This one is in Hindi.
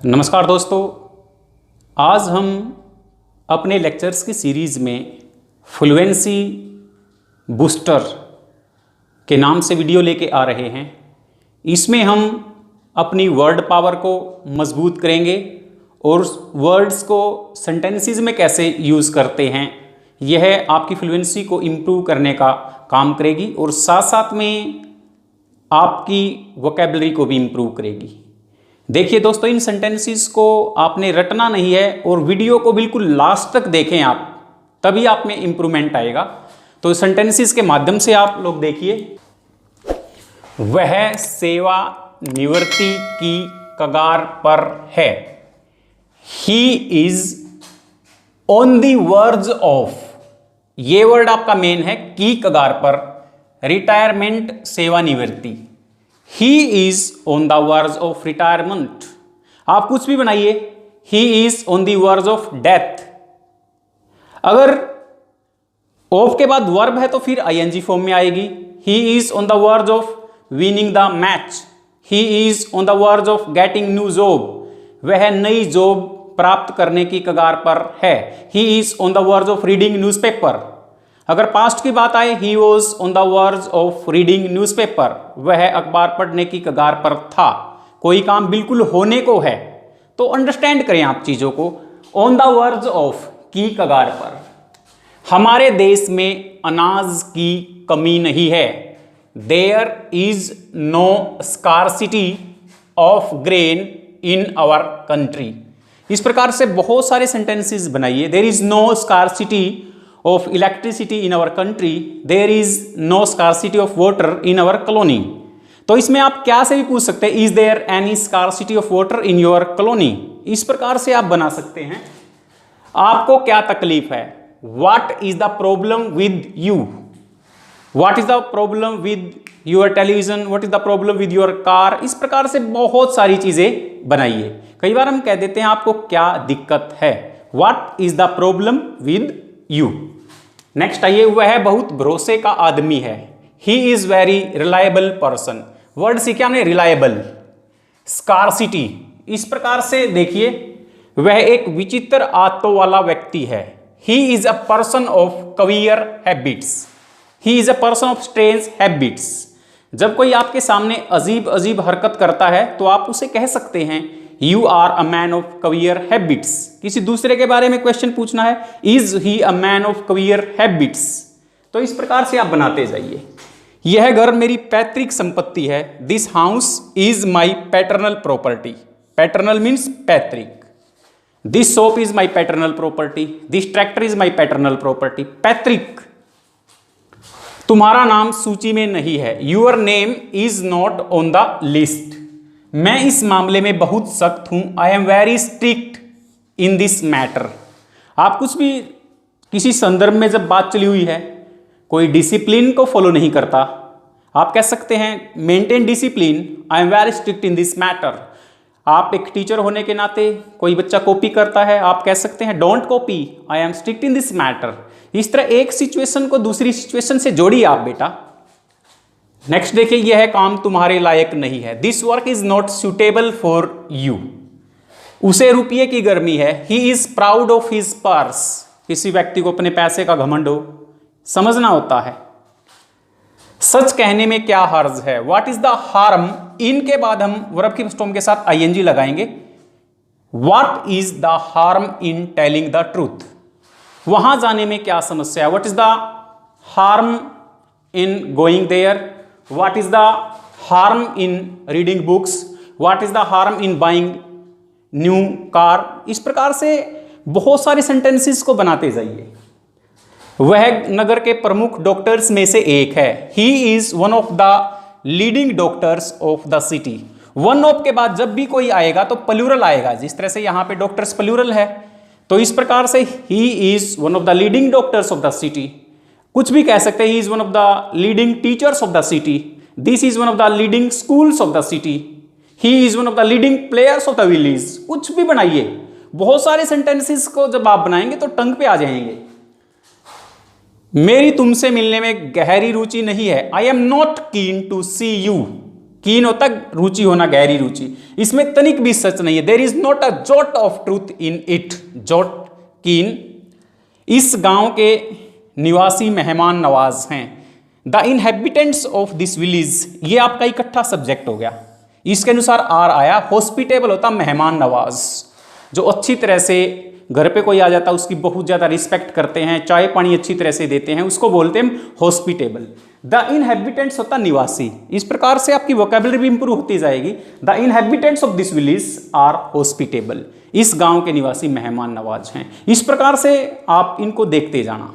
नमस्कार दोस्तों, आज हम अपने लेक्चर्स की सीरीज़ में फ्लुएंसी बूस्टर के नाम से वीडियो लेके आ रहे हैं। इसमें हम अपनी वर्ड पावर को मजबूत करेंगे और वर्ड्स को सेंटेंसेस में कैसे यूज़ करते हैं, यह आपकी फ्लुएंसी को इम्प्रूव करने का काम करेगी और साथ साथ में आपकी वोकैबुलरी को भी इम्प्रूव करेगी। देखिए दोस्तों, इन सेंटेंसेस को आपने रटना नहीं है और वीडियो को बिल्कुल लास्ट तक देखें आप, तभी आप में इम्प्रूवमेंट आएगा। तो सेंटेंसेस के माध्यम से आप लोग देखिए। वह सेवा निवृत्ति की कगार पर है। He is on the verge of, ये वर्ड आपका मेन है, की कगार पर, रिटायरमेंट सेवानिवृत्ति। He is on the verge of retirement। आप कुछ भी बनाइए, he is on the verge of death। अगर of के बाद verb है तो फिर ing फॉर्म में आएगी। He is on the verge of winning the match। He is on the verge of getting new job। वह नई जॉब प्राप्त करने की कगार पर है। He is on the verge of reading newspaper। अगर पास्ट की बात आए, he was on the verge of reading newspaper, वह अखबार पढ़ने की कगार पर था। कोई काम बिल्कुल होने को है तो अंडरस्टैंड करें आप चीज़ों को। ऑन द वर्ज ऑफ, की कगार पर। हमारे देश में अनाज की कमी नहीं है। There is no scarcity of grain in our country. इस प्रकार से बहुत सारे सेंटेंसेस बनाइए। There is no scarcity of electricity in our country, there is no scarcity of water in our colony। तो इसमें आप क्या से भी पूछ सकते हैं, is there any scarcity of water in your colony। इस प्रकार से आप बना सकते हैं। आपको क्या तकलीफ है, what is the problem with you, what is the problem with your television, what is the problem with your car। इस प्रकार से बहुत सारी चीजें बनाइए। कई बार हम कह देते हैं आपको क्या दिक्कत है, what is the problem with you। Next आइए, वह बहुत भरोसे का आदमी है। He is very reliable person. Word सीखे हमने, रिलायबल, स्कार्सिटी। इस प्रकार से देखिए, वह एक विचित्र आदतों वाला व्यक्ति है। He is a person of queer habits. He is a person of strange habits. जब कोई आपके सामने अजीब अजीब हरकत करता है तो आप उसे कह सकते हैं you are a man of queer habits. किसी दूसरे के बारे में क्वेश्चन पूछना है, is he a man of queer habits. तो इस प्रकार से आप बनाते जाइए। यह घर मेरी पैतृक संपत्ति है। This house is my paternal property. Paternal means पैतृक। This shop is my paternal property. This tractor is my paternal property. पैतृक। तुम्हारा नाम सूची में नहीं है। Your name is not on the list. मैं इस मामले में बहुत सख्त हूं। I am very strict in this matter. आप कुछ भी किसी संदर्भ में जब बात चली हुई है, कोई डिसिप्लिन को फॉलो नहीं करता, आप कह सकते हैं maintain discipline, I am very strict in this matter. आप एक टीचर होने के नाते कोई बच्चा कॉपी करता है, आप कह सकते हैं don't copy, I am strict in this matter. इस तरह एक सिचुएशन को दूसरी सिचुएशन से जोड़िए आप बेटा। नेक्स्ट देखिए, यह काम तुम्हारे लायक नहीं है। This work is not suitable for you. उसे रुपये की गर्मी है। He is proud of his purse. किसी व्यक्ति को अपने पैसे का घमंड हो, समझना होता है। सच कहने में क्या हर्ज है। व्हाट इज द हार्म, इनके बाद हम वर्ब की फॉर्म के साथ आईएनजी लगाएंगे। What is the harm in telling the truth. वहां जाने में क्या समस्या है। What is the harm in going there. What is the harm in reading books? What is the harm in buying new car? इस प्रकार से बहुत सारे सेंटेंसेस को बनाते जाइए। वह नगर के प्रमुख डॉक्टर्स में से एक है। He is one of the leading doctors of the city। One of के बाद जब भी कोई आएगा तो प्लूरल आएगा। जिस तरह से यहाँ पे डॉक्टर्स प्लूरल है, तो इस प्रकार से he is one of the leading doctors of the city। कुछ भी कह सकते हैं, he is one of the leading teachers of the city. This is one of the leading schools of the city. He is one of the leading players of the village. कुछ भी बनाइए। बहुत सारे सेंटेंसेस को जब आप बनाएंगे तो टंग पे आ जाएंगे। मेरी तुमसे मिलने में गहरी रुचि नहीं है। I am not keen to see you. Keen होता रुचि होना, गहरी रुचि। इसमें तनिक भी सच नहीं है। There is not a jot of truth in it. Jot, keen. इस गांव के निवासी मेहमान नवाज हैं। The inhabitants of this village, ये आपका इकट्ठा सब्जेक्ट हो गया। इसके अनुसार आर आया। हॉस्पिटेबल होता मेहमान नवाज, जो अच्छी तरह से घर पे कोई आ जाता है उसकी बहुत ज़्यादा रिस्पेक्ट करते हैं, चाय पानी अच्छी तरह से देते हैं, उसको बोलते हैं हॉस्पिटेबल। द इनहेबिटेंट्स होता निवासी। इस प्रकार से आपकी वोकेबलरी भी इंप्रूव होती जाएगी। The inhabitants of this village are hospitable. इस गांव के निवासी मेहमान नवाज हैं। इस प्रकार से आप इनको देखते जाना।